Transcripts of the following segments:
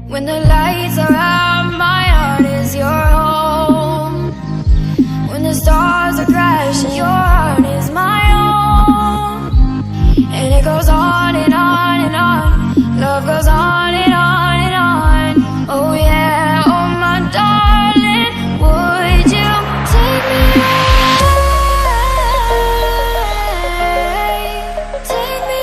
When the lights are out, my heart is your home. When the stars are crashing, your heart is my own. And it goes on and on and on. Love goes on and on and on. Oh yeah, oh my darling, would you take me away? Take me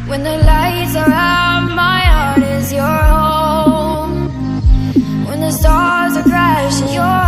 When the lights are out, my heart is your home. When the stars are crashing, your